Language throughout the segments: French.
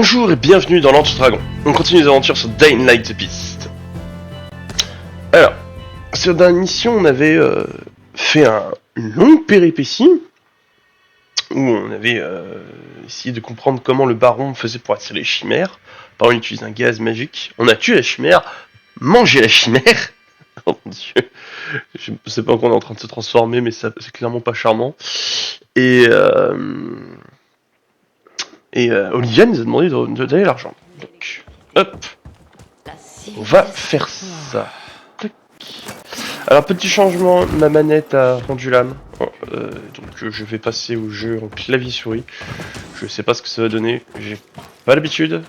Bonjour et bienvenue dans l'Antre Dragon. On continue les aventures sur Dying Light the Beast. Alors, sur la dernière mission, on avait fait une longue péripétie où on avait essayé de comprendre comment le baron faisait pour attirer les chimères. Par on utilise un gaz magique. On a tué la chimère, mangé la chimère. Oh mon dieu, je sais pas encore on est en train de se transformer, mais ça c'est clairement pas charmant. Et Olivia nous a demandé de donner l'argent. Donc, hop, on va faire ça. Tac. Alors, petit changement, ma manette a rendu l'âme. Donc, je vais passer au jeu en clavier-souris. Je sais pas ce que ça va donner, j'ai pas l'habitude.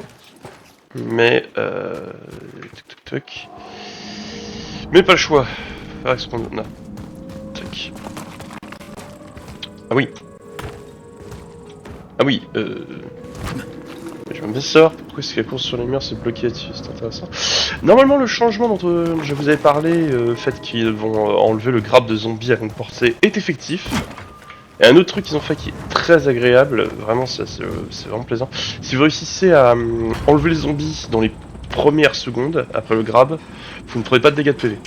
Mais, tac, tac, tac. Mais pas le choix. Avec ce qu'on a. Tac. Ah oui. Ah oui, je me sors. Pourquoi est-ce qu'elle course sur les murs, c'est bloqué là-dessus, c'est intéressant. Normalement, le changement dont je vous avais parlé, le fait qu'ils vont enlever le grab de zombies à longue portée, est effectif. Et un autre truc qu'ils ont fait qui est très agréable, vraiment c'est vraiment plaisant. Si vous réussissez à enlever les zombies dans les premières secondes, après le grab, vous ne prenez pas de dégâts de PV.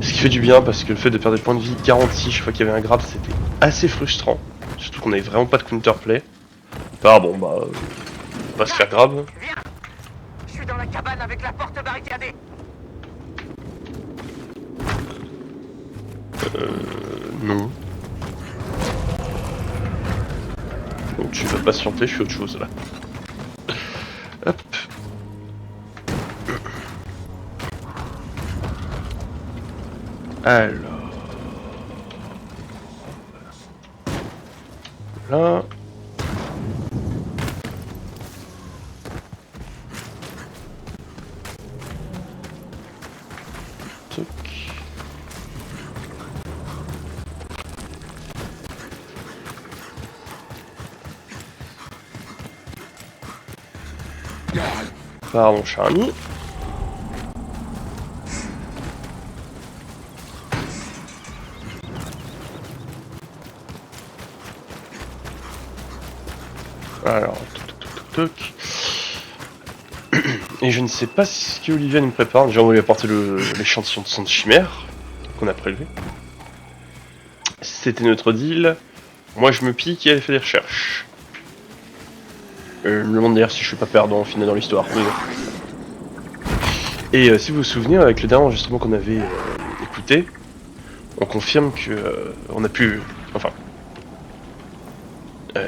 Ce qui fait du bien, parce que le fait de perdre des points de vie garantis chaque fois qu'il y avait un grab, c'était assez frustrant. Surtout qu'on avait vraiment pas de counterplay. Ah bon, bah... on va se faire grab. Viens. Je suis dans la cabane avec la porte barricadée. Non. Donc tu vas patienter, je fais autre chose là. Hop. Alors... Là... Toc. Pardon, cher ami. Alors, toc toc toc toc toc. Et je ne sais pas ce que Olivia nous prépare. Déjà, on va lui apporter l'échantillon de sang de chimère qu'on a prélevé. C'était notre deal. Moi, je me pique et elle fait des recherches. Je me demande d'ailleurs si je suis pas perdant au final dans l'histoire. Et si vous vous souvenez, avec le dernier enregistrement qu'on avait écouté, on confirme que on a pu, enfin,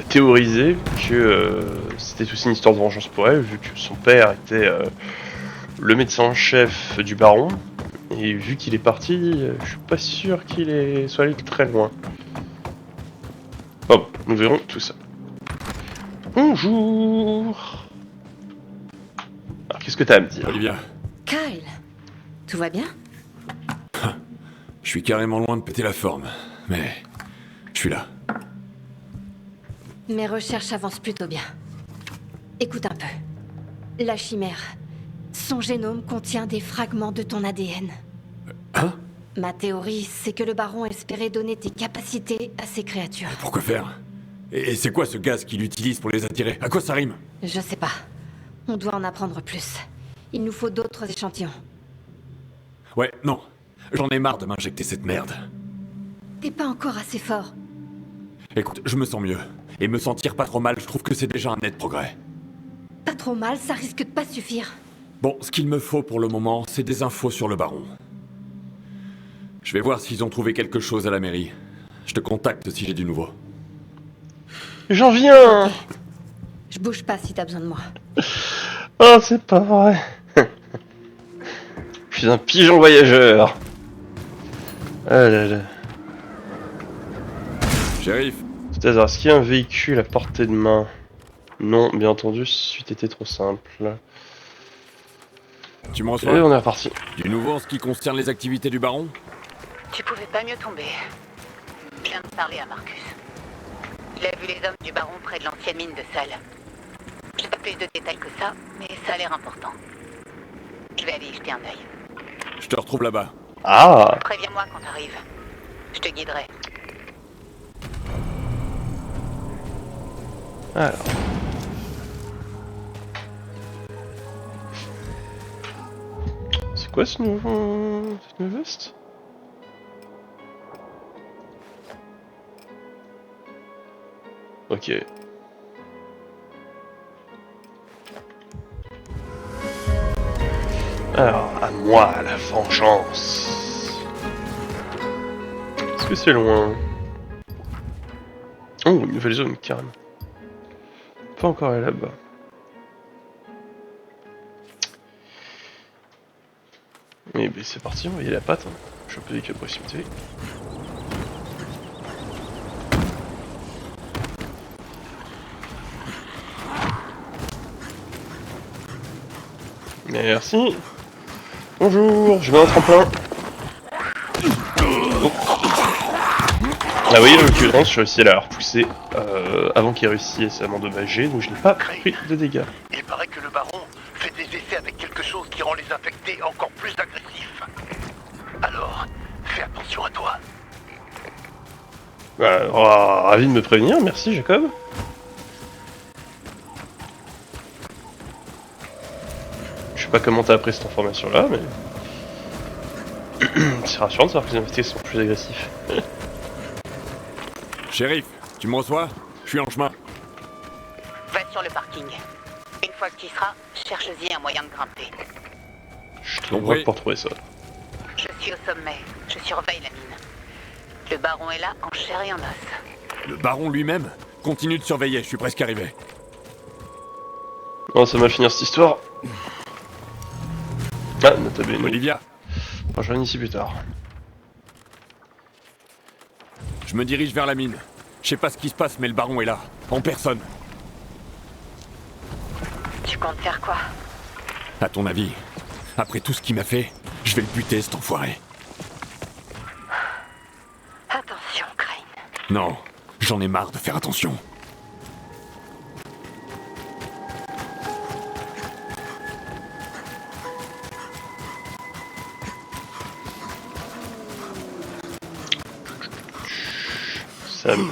théoriser que c'était aussi une histoire de vengeance pour elle, vu que son père était le médecin en chef du baron, et vu qu'il est parti, je suis pas sûr qu'il soit allé très loin. Bon, nous verrons tout ça. Bonjour. Alors, qu'est-ce que t'as à me dire? Olivia, Kyle, tout va bien? je suis carrément loin de péter la forme, mais je suis là. Mes recherches avancent plutôt bien. Écoute un peu. La chimère. Son génome contient des fragments de ton ADN. Hein? Ma théorie, c'est que le baron espérait donner tes capacités à ces créatures. Pourquoi faire? Et c'est quoi ce gaz qu'il utilise pour les attirer? À quoi ça rime? Je sais pas. On doit en apprendre plus. Il nous faut d'autres échantillons. Ouais, non. J'en ai marre de m'injecter cette merde. T'es pas encore assez fort. Écoute, je me sens mieux. Et me sentir pas trop mal, je trouve que c'est déjà un net progrès. Pas trop mal, ça risque de pas suffire. Bon, ce qu'il me faut pour le moment, c'est des infos sur le baron. Je vais voir s'ils ont trouvé quelque chose à la mairie. Je te contacte si j'ai du nouveau. J'en viens. Je bouge pas si t'as besoin de moi. Oh, c'est pas vrai. Je suis un pigeon voyageur. Ah là là. Shérif, C'est-à-dire, est-ce qu'il y a un véhicule à portée de main? Non, bien entendu, c'eût été trop simple. tu me Et reçois? on est reparti. Du nouveau en ce qui concerne les activités du baron? Tu pouvais pas mieux tomber. Je viens de parler à Marcus. Il a vu les hommes du baron près de l'ancienne mine de sel. J'ai pas plus de détails que ça, mais ça a l'air important. Je vais aller y jeter un œil. Je te retrouve là-bas. Ah. Préviens-moi quand t'arrives. Je te guiderai. Alors. quoi ce nouveau... cette nouvelle veste? Ok. Alors, à moi la vengeance. Est-ce que c'est loin? Oh, une nouvelle zone, carrément. Pas encore aller là-bas. Mais ben, c'est parti, on va y aller à la patte. Hein. Je suis un peu avec la proximité. Merci. Bonjour, je mets un tremplin. Oh. Ah oui, en l'occurrence, je réussis à la repousser avant qu'il réussisse à m'endommager, donc je n'ai pas pris de dégâts. Il paraît que le baron fait des essais avec quelque chose qui rend les infectés encore plus agressifs. Alors, fais attention à toi. Ravi de me prévenir, merci Jacob. Je sais pas comment t'as appris cette information-là, mais... c'est rassurant de savoir que les infectés sont plus agressifs. Shérif, tu me reçois? Je suis en chemin. Va sur le parking. Une fois que tu y seras, cherche-y un moyen de grimper. Je te l'envoie pour trouver ça. Je suis au sommet. Je surveille la mine. Le baron est là en chair et en os. Le baron lui-même? Continue de surveiller, je suis presque arrivé. Oh, ça va mal finir cette histoire. Ah, nota bene. Olivia, Je reviens ici plus tard. je me dirige vers la mine. Je sais pas ce qui se passe, mais le baron est là. En personne. Tu comptes faire quoi? À ton avis, après tout ce qu'il m'a fait, je vais le buter, cet enfoiré. Attention, Crane. Non, j'en ai marre de faire attention.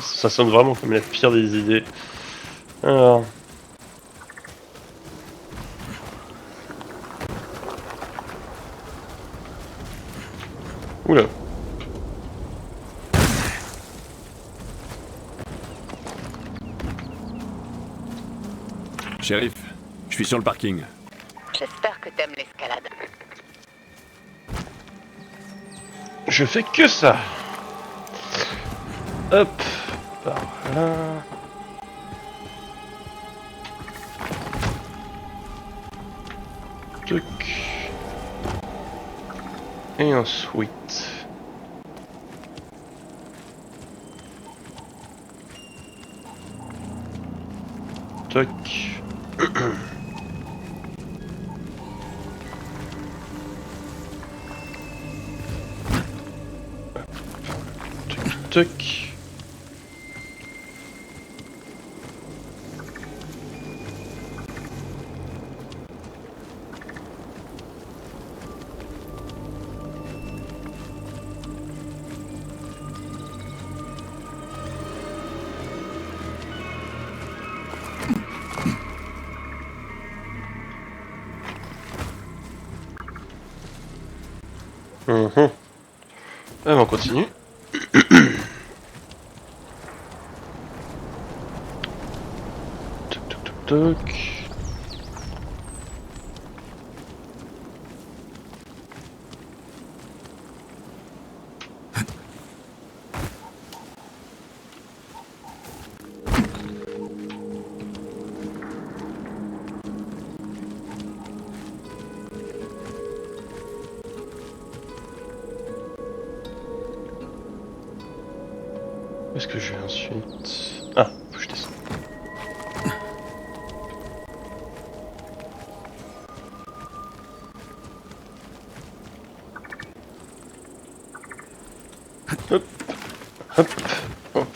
Ça sonne vraiment comme la pire des idées. Alors... Oula. Shérif, je suis sur le parking. J'espère que t'aimes l'escalade. Je fais que ça. Hop, par là. Tuc. Et ensuite. Toc. Toc. Allez, on continue. Toc, toc, toc, toc. Où est-ce que je vais ensuite? Ah, faut que je descends. Hop, hop, hop.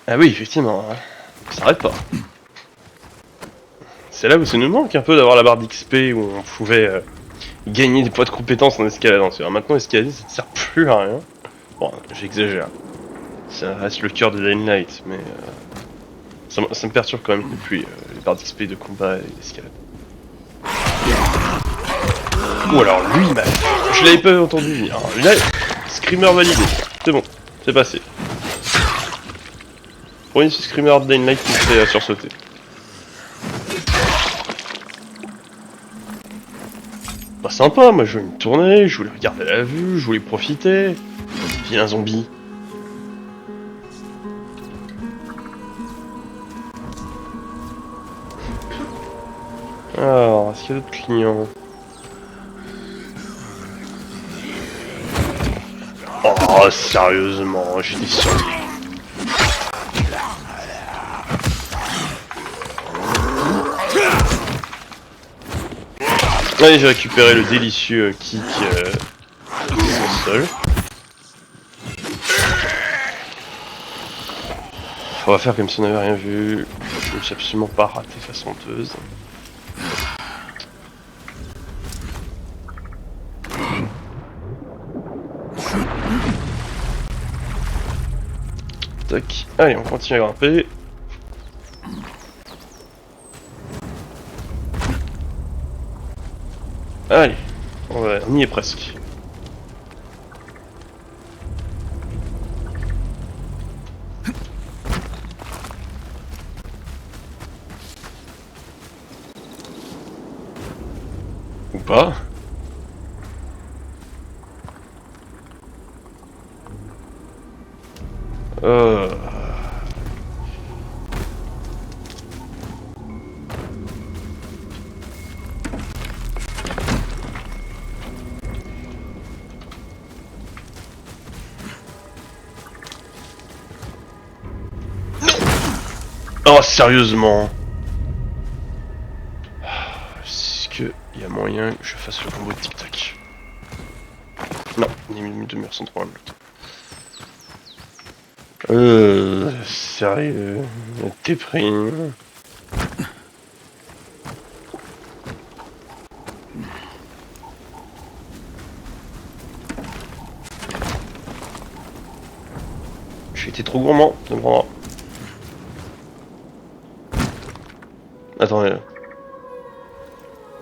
Ah oui, effectivement, hein. Ça s'arrête pas. C'est là où ça nous manque un peu d'avoir la barre d'XP où on pouvait gagner des points de compétences en escaladant. Alors maintenant, escalader ça ne sert plus à rien. Bon, j'exagère. Ça reste le cœur de Dying Light, mais ça me perturbe quand même depuis les barres d'XP de combat et d'escalade. Ou alors lui, bah, je l'avais pas entendu venir. Là, Screamer validé. C'est bon, c'est passé. Premier Screamer de Dying Light qui me fait sursauter. Bah sympa, moi je voulais me tourner, je voulais regarder la vue, je voulais profiter. Viens zombie. Alors, est-ce qu'il y a d'autres clients? Oh, sérieusement, j'étais sûr. Allez, j'ai récupéré le délicieux kick au sol. On va faire comme si on n'avait rien vu. Je me suis absolument pas raté façon honteuse. Tac. Allez, on continue à grimper. Allez, on y est presque. Ou pas. Oh, sérieusement. Est-ce qu'il y a moyen que je fasse le combo de tic-tac? Non, une demi-heure sans trop l'autre. Sérieux, t'es pris. J'ai été trop gourmand, de me prendre. Attendez.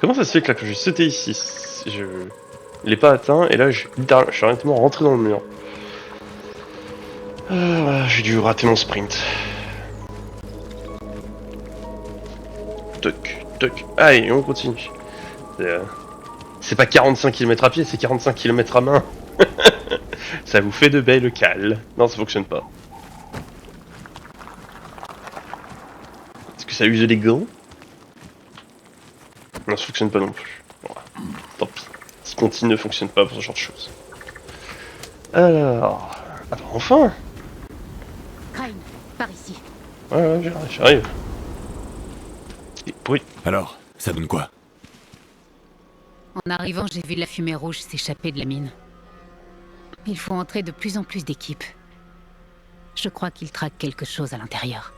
Comment ça se fait que là, que j'ai sauté ici, je l'ai pas atteint, et là, je suis directement rentré dans le mur. Voilà, j'ai dû rater mon sprint. Toc, toc. Allez, on continue. C'est pas 45 km à pied, c'est 45 km à main. Ça vous fait de belles cales. Non, ça fonctionne pas. Est-ce que ça use les gants? Non, ça fonctionne pas non plus. Voilà. Tant pis. Sponty ne fonctionne pas pour ce genre de choses. Alors... Attends, enfin! Crane, par ici. Ouais, j'arrive. Et bruit. Alors, ça donne quoi? En arrivant, j'ai vu la fumée rouge s'échapper de la mine. Il faut entrer de plus en plus d'équipes. Je crois qu'ils traquent quelque chose à l'intérieur.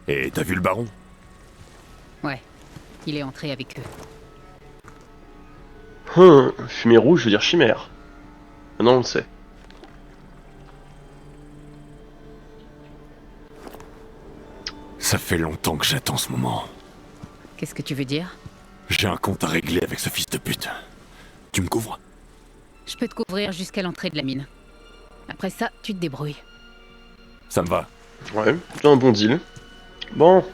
Et t'as vu le baron? Ouais, il est entré avec eux. Fumée rouge veut dire chimère. Maintenant on le sait. Ça fait longtemps que j'attends ce moment. Qu'est-ce que tu veux dire? J'ai un compte à régler avec ce fils de pute. Tu me couvres? Je peux te couvrir jusqu'à l'entrée de la mine. Après ça, tu te débrouilles. Ça me va. Ouais, c'est un bon deal. Bon.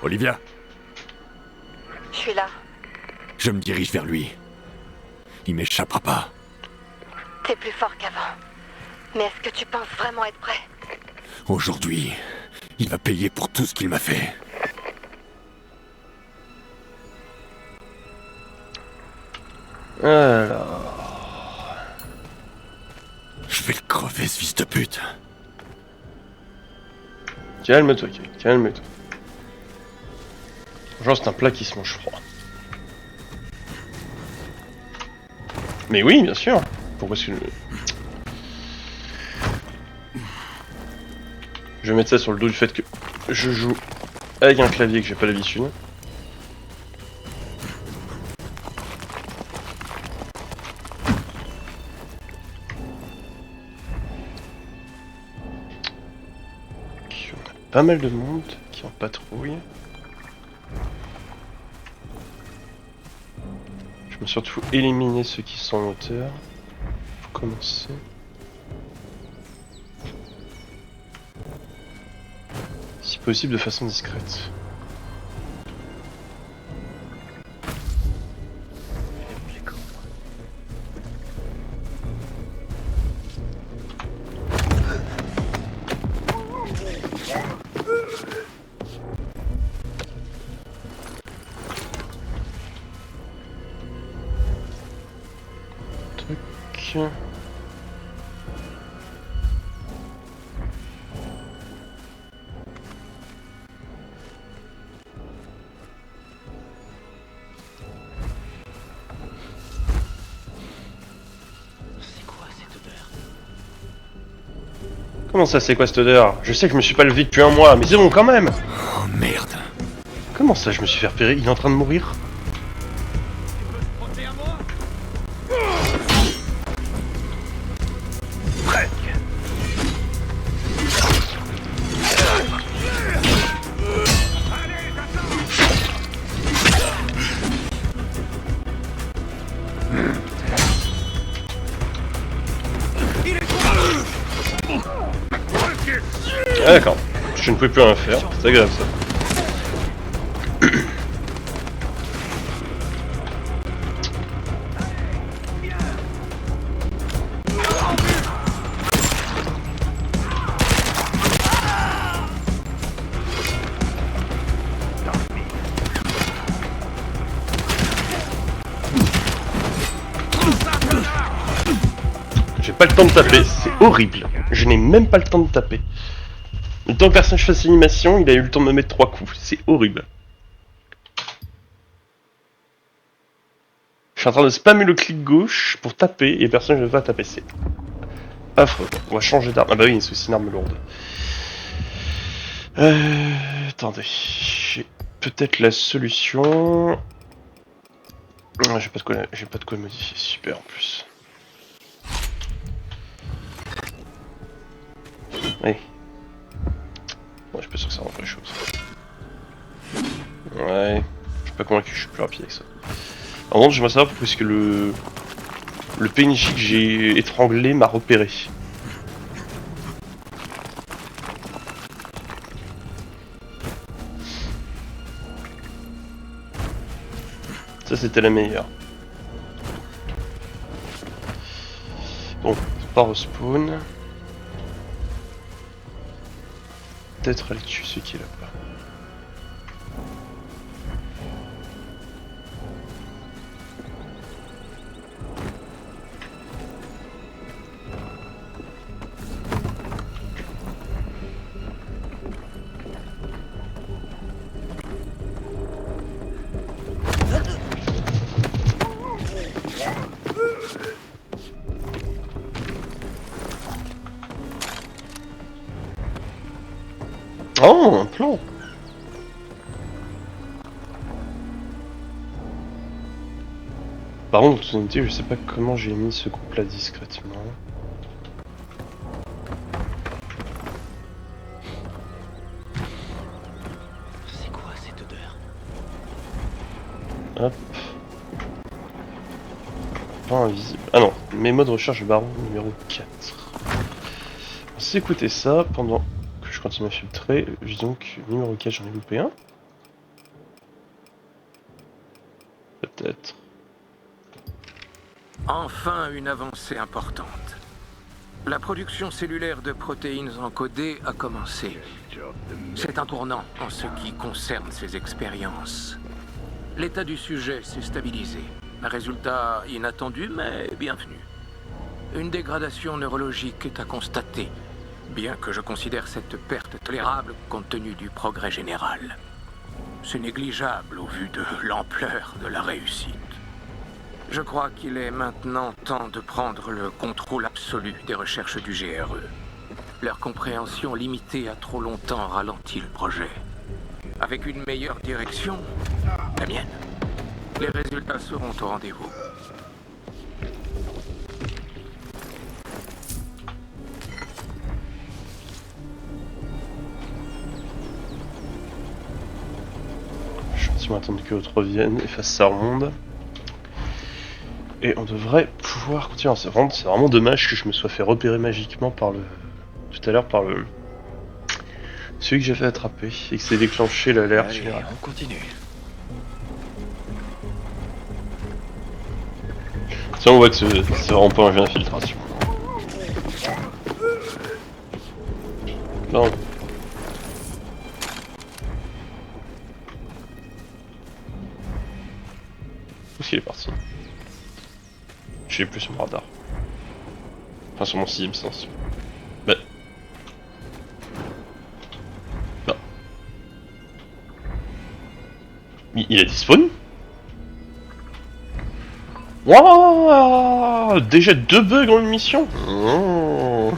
Olivia, Je suis là. je me dirige vers lui. Il m'échappera pas. T'es plus fort qu'avant. Mais est-ce que tu penses vraiment être prêt? Aujourd'hui, il va payer pour tout ce qu'il m'a fait. Alors... Je vais le crever, ce fils de pute. Calme-toi, Kay, calme-toi. Genre c'est un plat qui se mange froid. Mais oui, bien sûr. Pourquoi est-ce que... Je vais mettre ça sur le dos du fait que je joue avec un clavier que j'ai pas l'habitude. On a pas mal de monde qui en patrouille. Je vais surtout éliminer ceux qui sont en hauteur. Pour commencer. Si possible de façon discrète. Truc. Comment ça, c'est quoi cette odeur? Je sais que je me suis pas levé depuis un mois, mais c'est bon quand même! Oh merde. Comment ça, je me suis fait repérer? Il est en train de mourir? Ah d'accord, je ne pouvais plus rien faire, c'est agréable ça. J'ai pas le temps de taper, c'est horrible. Je n'ai même pas le temps de taper. Le temps que le personnage fasse l'animation, il a eu le temps de me mettre 3 coups. C'est horrible. Je suis en train de spammer le clic gauche pour taper et le personnage ne veut pas taper. C'est affreux. On va changer d'arme. Ah bah oui, c'est aussi une arme lourde. Attendez. J'ai peut-être la solution. Ah, j'ai pas de quoi modifier. Super en plus. Oui. Bon, je suis pas sûr que ça rende les choses. Ouais. Je suis pas convaincu que je suis plus rapide avec ça. En revanche, j'aimerais savoir pourquoi est-ce que le PNJ que j'ai étranglé m'a repéré. Ça, c'était la meilleure. Bon, pas respawn. Peut-être aller tuer celui qui est là-bas. Oh, un plan. Par contre, en toute honnêteté, je sais pas comment j'ai mis ce groupe là discrètement. C'est quoi cette odeur? Hop. Pas invisible. Ah non, mémo de recherche baron numéro 4. On s'est écouté ça pendant que je continue à filtrer. Donc, numéro 4, j'en ai loupé un. Peut-être. Enfin une avancée importante. La production cellulaire de protéines encodées a commencé. C'est un tournant en ce qui concerne ces expériences. L'état du sujet s'est stabilisé. Un résultat inattendu mais bienvenu. Une dégradation neurologique est à constater, bien que je considère cette perte tolérable compte tenu du progrès général. C'est négligeable au vu de l'ampleur de la réussite. Je crois qu'il est maintenant temps de prendre le contrôle absolu des recherches du GRE. Leur compréhension limitée a trop longtemps ralenti le projet. Avec une meilleure direction, la mienne, les résultats seront au rendez-vous. Je vais attendre que l'autre revienne et fasse sa ronde. Et on devrait pouvoir continuer. C'est vraiment dommage que je me sois fait repérer magiquement par le... Tout à l'heure par le... Celui que j'ai fait attraper et que c'est déclenché l'alerte générale. On continue. Tiens, on voit que c'est vraiment pas un jeu d'infiltration. Non. Où est-ce qu'il est parti? Je l'ai plus sur mon radar. Enfin sur mon sim, sens. Bah. Non. Il a disparu? Wouah! Déjà 2 bugs en une mission? Oh.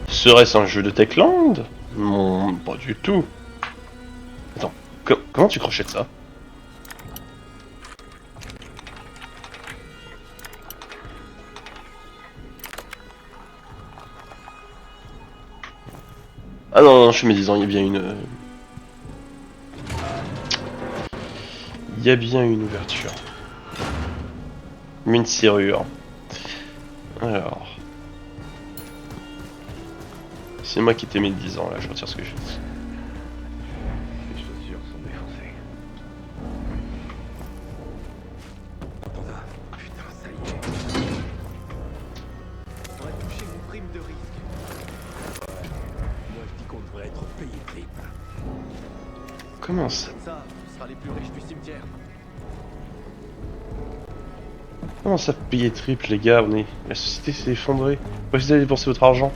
Serait-ce un jeu de Techland? Non, pas du tout. Attends, comment tu crochettes ça? Ah non, je suis médisant, il y a bien une... Il y a bien une ouverture. Une serrure. Alors... C'est moi qui t'ai médisant là, je retire ce que j'ai dit. Les chaussures sont défoncées. Panda, putain, ça y est. On a touché une prime de risque. Ouais. Moi je dis qu'on devrait être payé triple. Comment ça? Ça, on sera les plus riches du cimetière. Comment ça payer triple les gars? La société s'est effondrée. Pourquoi vous allez dépenser votre argent?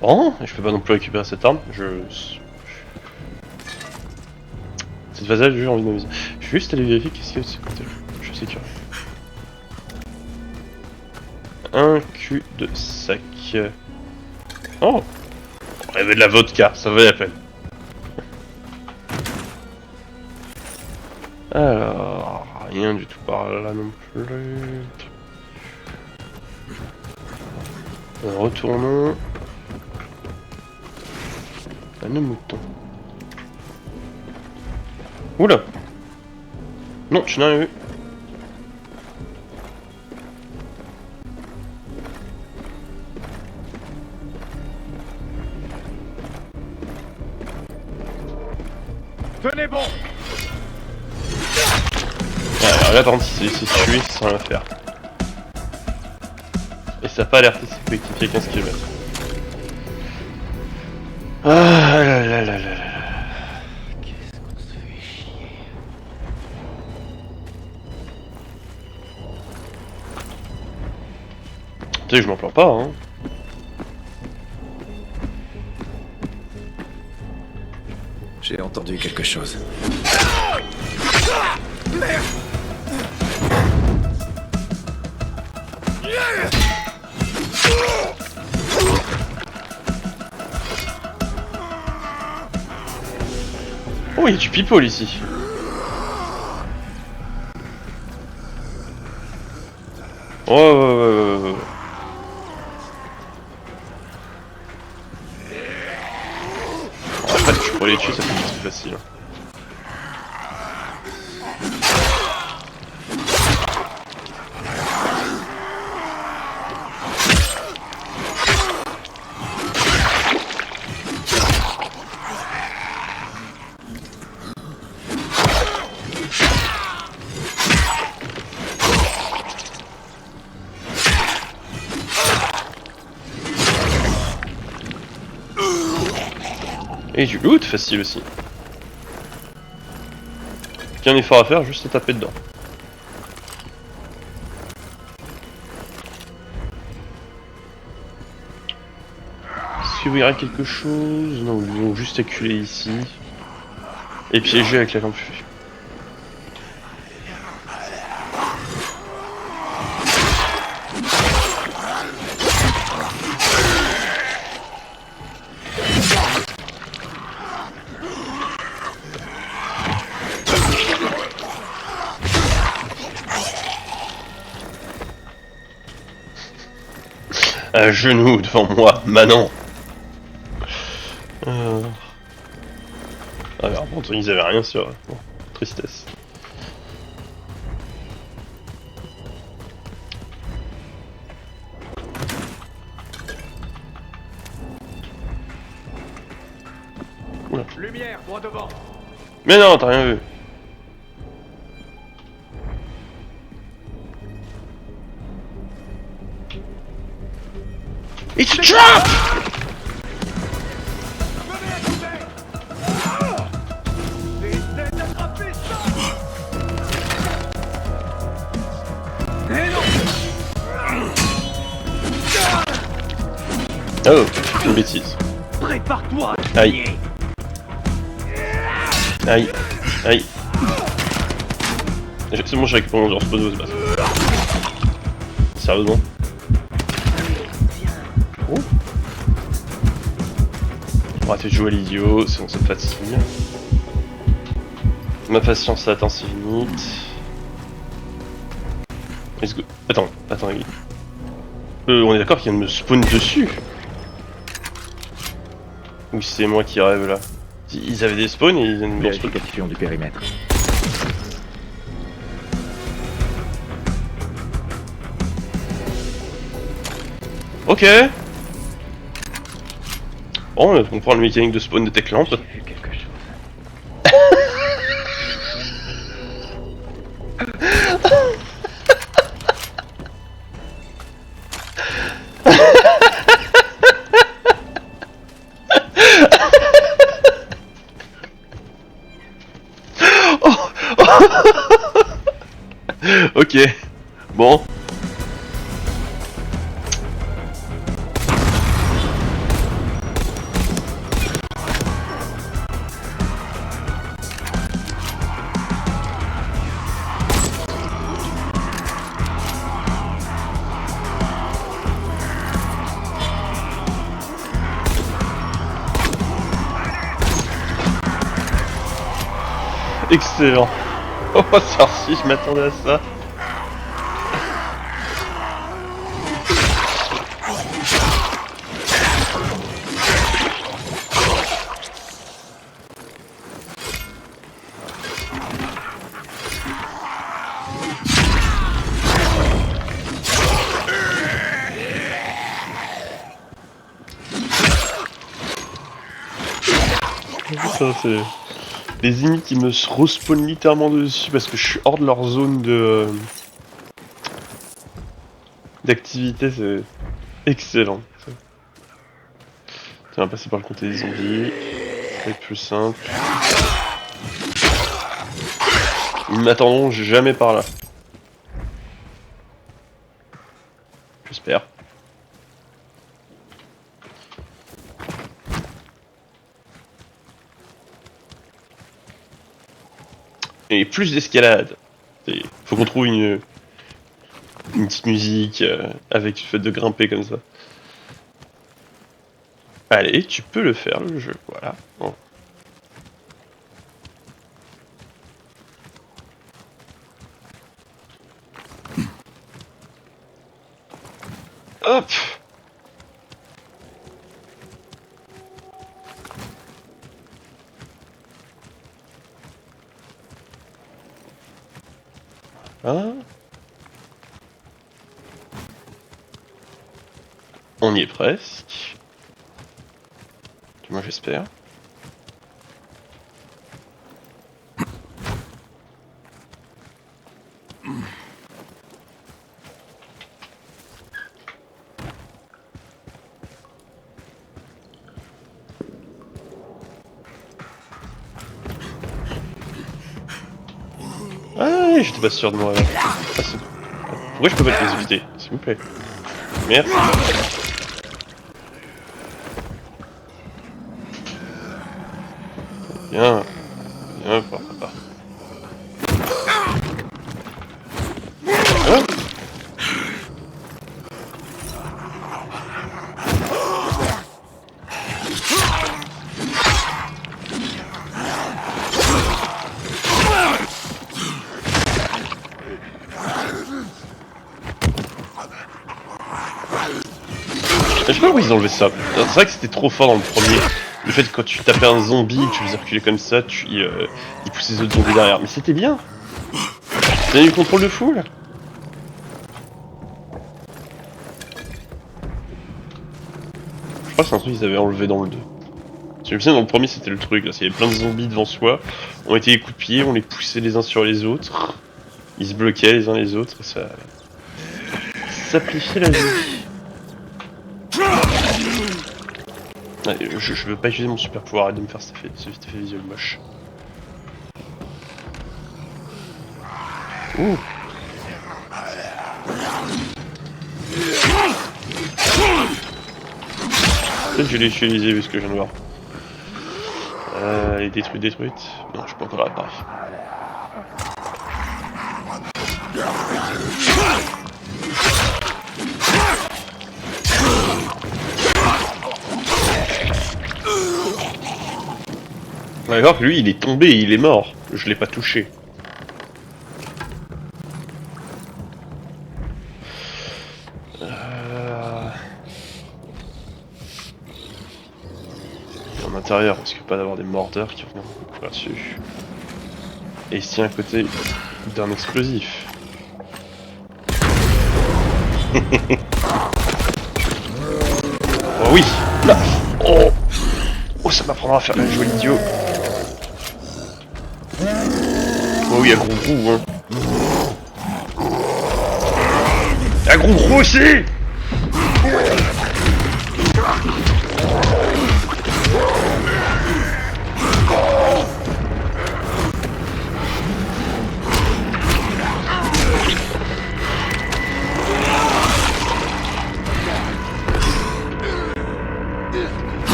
Bon, je peux pas non plus récupérer cette arme, Cette phase-là, j'ai envie de m'amuser. Je vais juste aller vérifier qu'est-ce qu'il y a de ce côté. Je suis sûr. Un cul de sac. Oh! On avait de la vodka, ça valait la peine. Alors, rien du tout par là non plus. Retournons. Un mouton. Oula! Non, tu n'as rien vu. Tenez bon! Alors là par contre il s'est tué sans rien faire. Et ça a pas alerté ses coéquipiers à 15 km. Ah là là là là là. Qu'est-ce qu'on se fait chier. Tu sais que je m'en plains pas hein. J'ai entendu quelque chose. Oh il y a du people ici. Ouais. En fait je pourrais les tuer, ça fait plus facile. Et du loot facile aussi. Qu'un effort à faire, juste à taper dedans. Est-ce qu'il y aurait quelque chose? Non, ils vont juste acculer ici. Et piéger avec la lampe fumée. À genoux devant moi, Manon. Ah, alors, bon, ils avaient rien sur... Bon, tristesse. Oula. Lumière, droit devant. Mais non, t'as rien vu. It's a trap! Essaie d'attraper ça. Oh, c'est une bêtise. Prépare-toi. Aïe. Aïe. Aïe. C'est bon, j'ai récupéré mon genre spawn de base. Sérieusement? Oh. On va arrêter de jouer à l'idiot, sinon ça me fatigue. Ma patience atteint ses limites. Let's go. Attends, Guy. On est d'accord qu'il vient de me spawn dessus? Ou c'est moi qui rêve là? Ils avaient des spawns et ils viennent de me spawn. Vérification du périmètre. Ok. Bon, on comprend le mécanique de spawn de Tech Lamp. J'ai vu quelque chose. Ok. Bon. Excellent. Oh, sorti, je m'attendais à ça. Ça, c'est des ennemis qui me respawnent littéralement dessus parce que je suis hors de leur zone de d'activité, c'est excellent. On va passer par le côté des zombies, ça va être plus simple. Ils ne m'attendront jamais par là. J'espère. Et plus d'escalade. Faut qu'on trouve une petite musique avec le fait de grimper comme ça. Allez, tu peux le faire le jeu, voilà. Bon. Hop. Hein? On y est presque. Moi j'espère. Ah, j'étais pas sûr de moi. Ah, pourquoi je peux pas les éviter, s'il vous plaît? Merci. Bien. Bien, papa. Hein? Je sais pas pourquoi ils ont enlevé ça. C'est vrai que c'était trop fort dans le premier. Le fait que quand tu tapais un zombie, que tu faisais reculer comme ça, il poussait les autres zombies derrière. Mais c'était bien. T'as eu le contrôle de fou là. Je crois que c'est un truc qu'ils avaient enlevé dans le 2. Je me souviens dans le premier c'était le truc, là, il y avait plein de zombies devant soi, on mettait les coups de pied, on les poussait les uns sur les autres, ils se bloquaient les uns les autres, et ça simplifiait la vie. Ouais, je veux pas utiliser mon super pouvoir, arrête de me faire cet effet visuel moche. Ouh. Peut-être que je l'ai utilisé vu ce que je viens de voir. Elle est détruite. Non, je peux encore la réparer. On va voir que lui, il est tombé et il est mort. Je l'ai pas touché. En intérieur, parce que pas d'avoir des mordeurs qui reviennent là-dessus. Et ici, à côté d'un explosif. Oh oui, là. Oh, ça m'apprendra à faire la joie idiot. Oh oui, il y a gros gros, hein. Il y a gros gros aussi.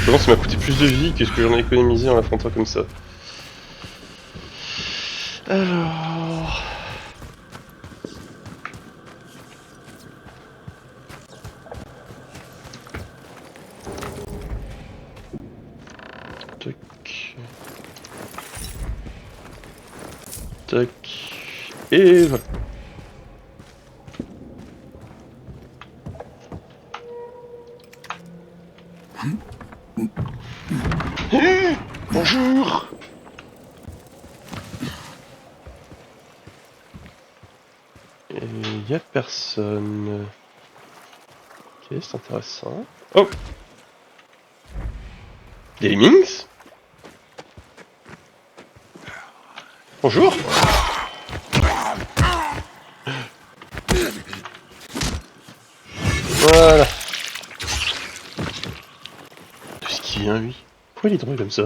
Je pense que ça m'a coûté plus de vie que ce que j'en ai économisé en l'affrontant comme ça. Alors... Tac... Tac... Et voilà. Bonjour. Et y a personne. Ok, c'est intéressant. Oh. Gamings. Bonjour. Voilà. Qu'est-ce qui vient lui? Pourquoi il est drôle comme ça?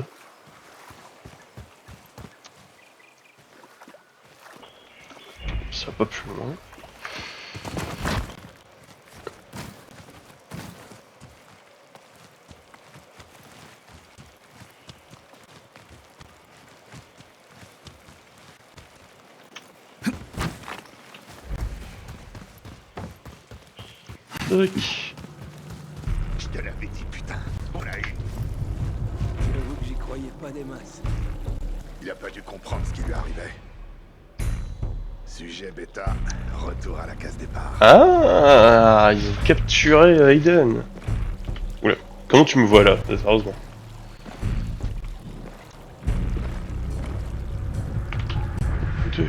Ça va pas plus loin. Tac. Je te l'avais dit, putain. On a eu. J'avoue que j'y croyais pas des masses. Il a pas dû comprendre ce qui lui arrivait. Sujet bêta, retour à la case départ. Ah, ils ont capturé Aiden. Oula, comment tu me vois là, sérieusement? Deux.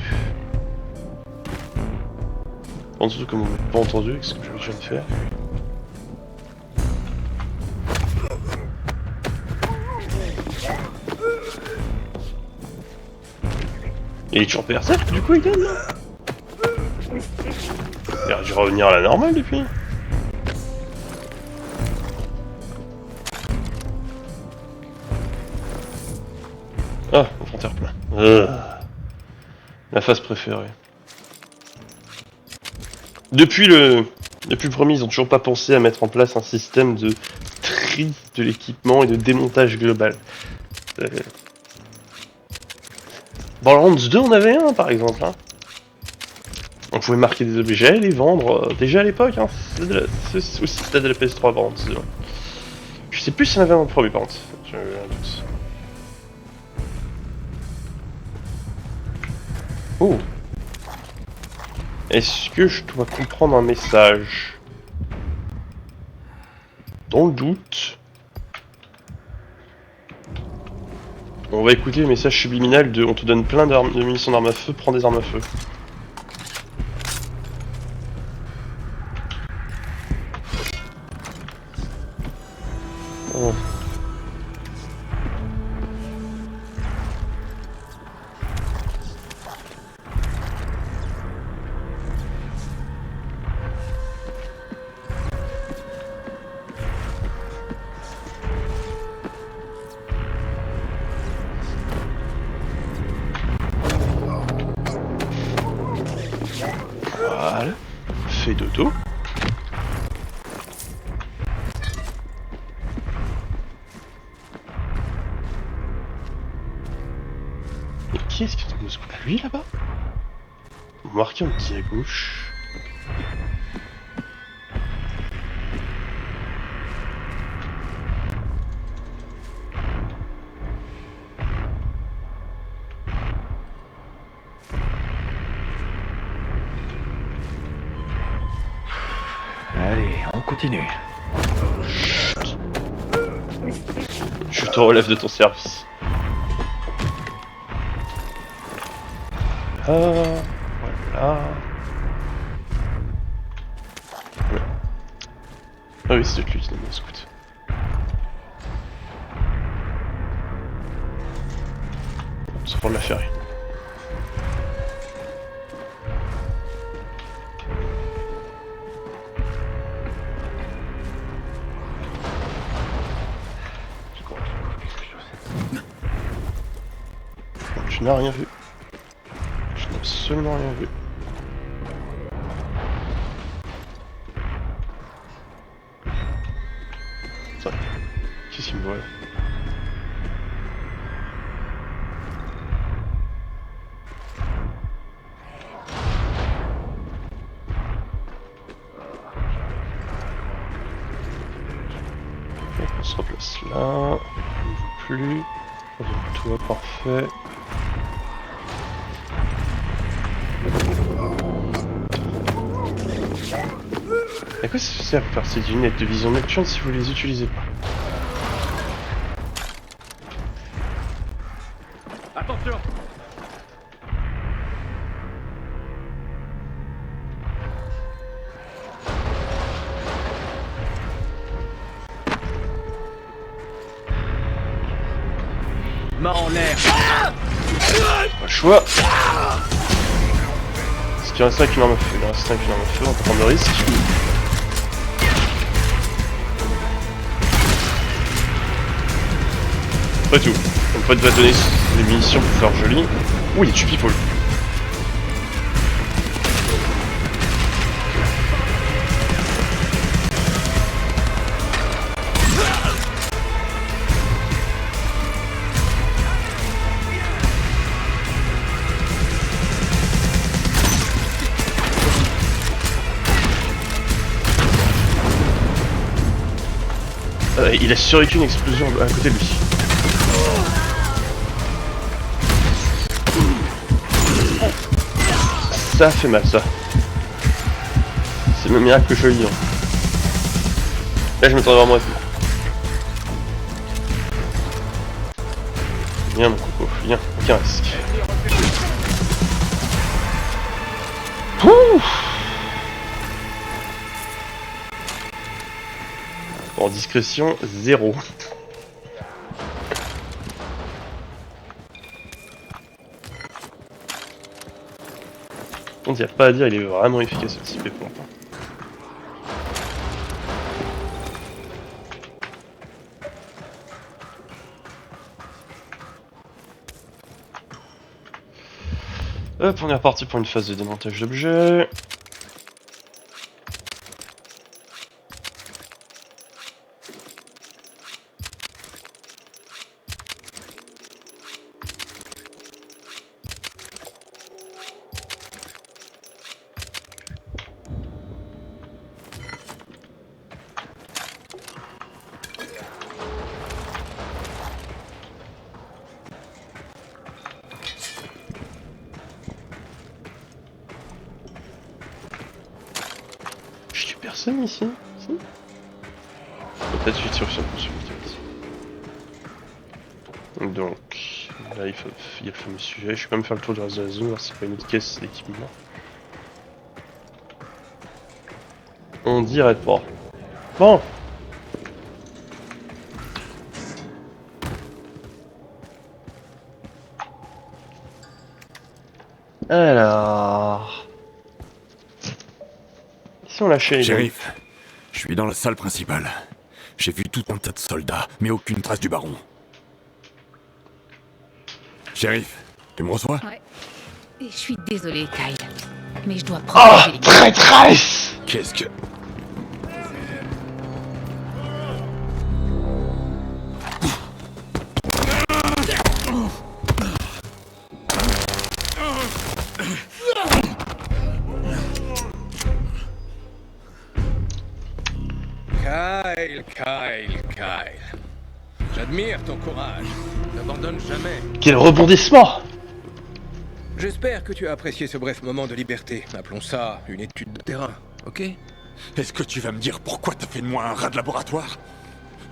En dessous, comme on m'a pas entendu avec ce que je viens de faire. Il est toujours berserk du coup, Aiden là? Il aurait dû revenir à la normale depuis. Ah, inventaire plein. La phase préférée. Depuis le premier, ils ont toujours pas pensé à mettre en place un système de tri de l'équipement et de démontage global. Borderlands 2, on avait un par exemple. Hein. On pouvait marquer des objets, les vendre déjà à l'époque. Hein. C'est aussi stade de la PS3 Borderlands 2. Hein. Je sais plus s'il y en avait un premier par contre. J'ai un doute. Oh. Est-ce que je dois comprendre un message? Dans le doute... On va écouter le message subliminal de on te donne plein de munitions d'armes à feu, prends des armes à feu. Oh. Voilà, fais dodo. Et qui est-ce qui est en train de se couper? Lui là-bas? Marqué en petit à gauche. Allez, on continue. Je te relève de ton service. Voilà. Ah oui, c'est lui qui donne mon scout. C'est pour la ferrer. Tu n'as rien vu. Je n'ai absolument rien vu. Ça. Qu'est-ce qu'il me voit là? Hop, on se replace là. On ne voit plus. Toi, parfait. À quoi ça sert de faire ces lunettes de vision nocturne si vous les utilisez pas? Attention! Main en l'air! Pas le choix. Est-ce qu'il reste un qui n'en a fait? Il en reste un qui n'en a fait, on va prendre le risque. Pas tout. Mon pote va donner des munitions pour faire joli. Ouh, il est tue people. Il a survécu une explosion à côté de lui. Ça fait mal, ça. C'est le miracle que je lis. Là, je m'attendais vraiment à être mort. Viens, mon coco, viens, aucun risque. Ouh. En discrétion, 0. On n'y a pas à dire, il est vraiment efficace ce type pour l'instant. Hop, on est reparti pour une phase de démontage d'objets. plus personne ici. Si. Peut-être vite sur ce Donc, là il y a le fameux sujet. Je vais quand même faire le tour du reste de la zone, voir s'il n'y a pas une autre caisse d'équipement. On dirait pas. Bon. Alors... Si on lâchait les gars. Shérif, je suis dans la salle principale. J'ai vu tout un tas de soldats, mais aucune trace du baron. Shérif, tu me reçois? Ouais. Et je suis désolée, Kyle. Mais je dois Oh, protéger les gars. traîtresse! Qu'est-ce que... Kyle. J'admire ton courage. N'abandonne jamais. Quel rebondissement! J'espère que tu as apprécié ce bref moment de liberté. Appelons ça une étude de terrain, ok? Est-ce que tu vas me dire pourquoi t'as fait de moi un rat de laboratoire?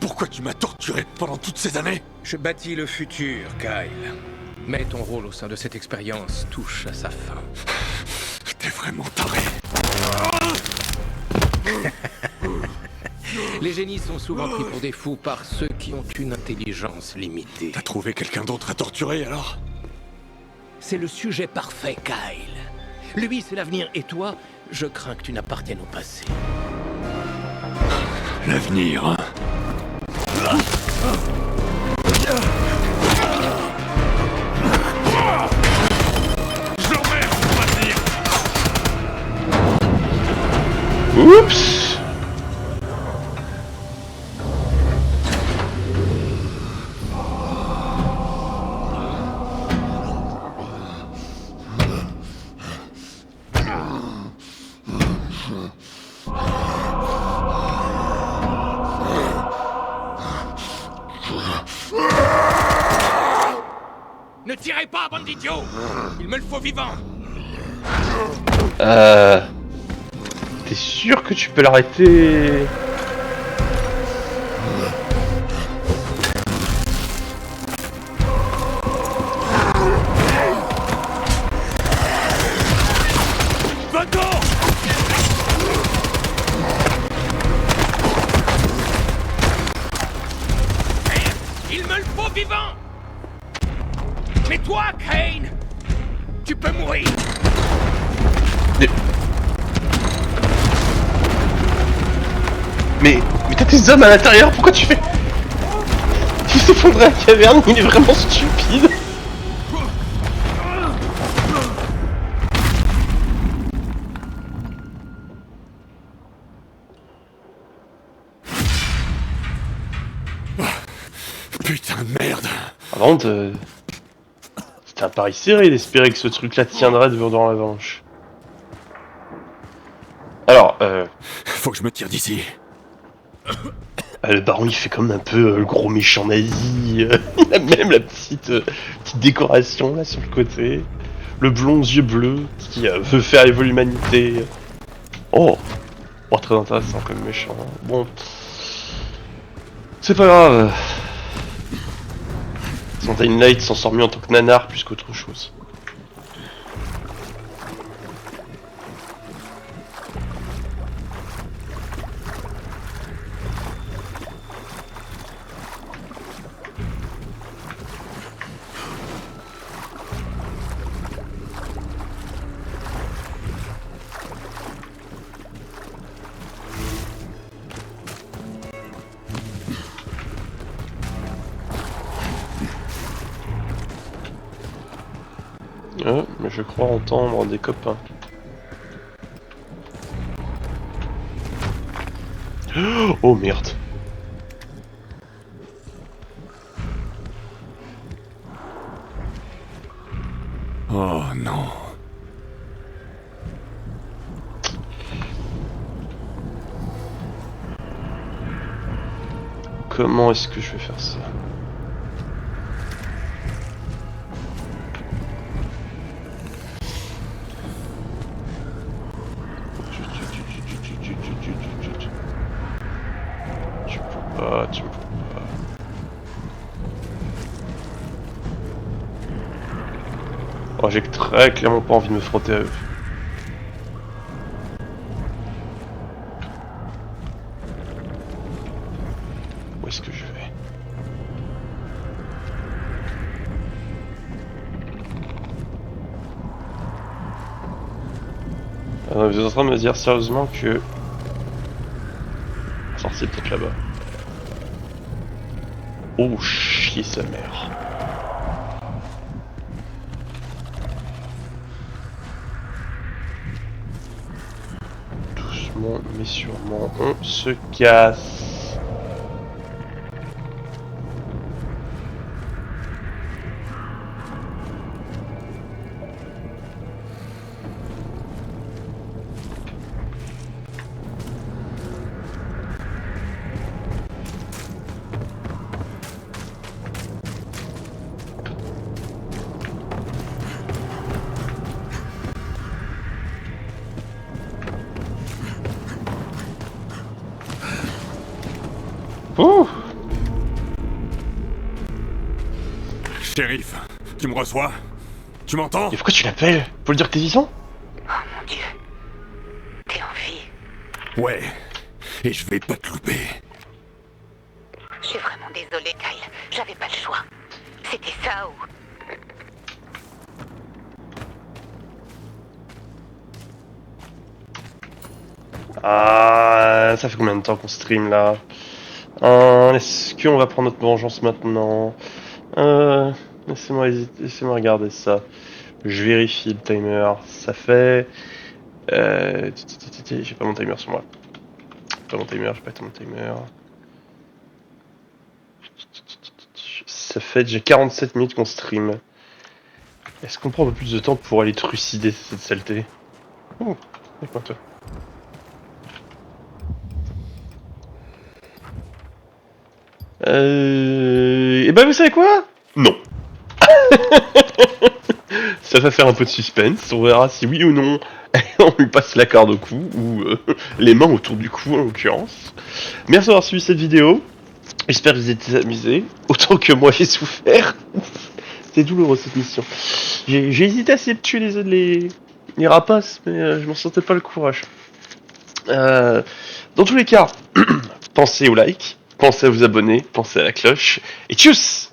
Pourquoi tu m'as torturé pendant toutes ces années? Je bâtis le futur, Kyle. Mais ton rôle au sein de cette expérience touche à sa fin. T'es vraiment taré. Les génies sont souvent pris pour des fous par ceux qui ont une intelligence limitée. T'as trouvé quelqu'un d'autre à torturer alors? C'est le sujet parfait, Kyle. Lui, c'est l'avenir, et toi, je crains que tu n'appartiennes au passé. L'avenir, hein? Oups! Ne tirez pas, bande d'idiots! Il me le faut vivant! T'es sûr que tu peux l'arrêter? Va-t'en! Il me le faut vivant! Mais toi, Kane, tu peux mourir! Mais t'as tes hommes à l'intérieur, pourquoi tu fais... Tu s'effondrer à la caverne, il est vraiment stupide. Putain de merde! Par contre, c'était un pari serré d'espérer que ce truc-là tiendrait devant l'avalanche. Alors, Faut que je me tire d'ici. le baron il fait comme un peu le gros méchant nazi, il a même la petite décoration là sur le côté, le blond aux yeux bleus qui veut faire évoluer l'humanité. Oh, très intéressant comme méchant. Bon, c'est pas grave. Mountain Light s'en sort mieux en tant que nanar plus qu'autre chose. Mais je crois entendre des copains. Oh merde. Oh non. Comment est-ce que je vais faire ça? pas, tu me fous pas. Oh, j'ai très clairement pas envie de me frotter à eux. Où est-ce que je vais? Vous êtes en train de me dire sérieusement que... La sortie est peut-être là-bas. Oh, chier sa mère. Doucement mais sûrement, on se casse. Ouh. Shérif, tu me reçois? Tu m'entends? Et pourquoi tu l'appelles? Faut le dire que t'es vivant? Oh mon Dieu. T'es en vie. Ouais, et je vais pas te louper. Je suis vraiment désolée, Kyle. J'avais pas le choix. C'était ça ou... Ah, ça fait combien de temps qu'on stream là? Est-ce qu'on va prendre notre vengeance maintenant? Laissez-moi hésiter, laissez-moi regarder ça. Je vérifie le timer. Ça fait... J'ai pas mon timer sur moi. Pas mon timer, j'ai pas mon timer. Ça fait déjà 47 minutes qu'on stream. Est-ce qu'on prend un peu plus de temps pour aller trucider cette saleté? Oh, avec moi toi. Et ben vous savez quoi? Non. Ça va faire un peu de suspense, on verra si oui ou non on lui passe la corde au cou, ou les mains autour du cou en l'occurrence. Merci d'avoir suivi cette vidéo, j'espère que vous êtes amusés, autant que moi j'ai souffert. C'est douloureux cette mission. J'ai hésité à essayer de tuer les rapaces, mais je m'en sentais pas le courage. Dans tous les cas, pensez au like, pensez à vous abonner, pensez à la cloche, et tchuss!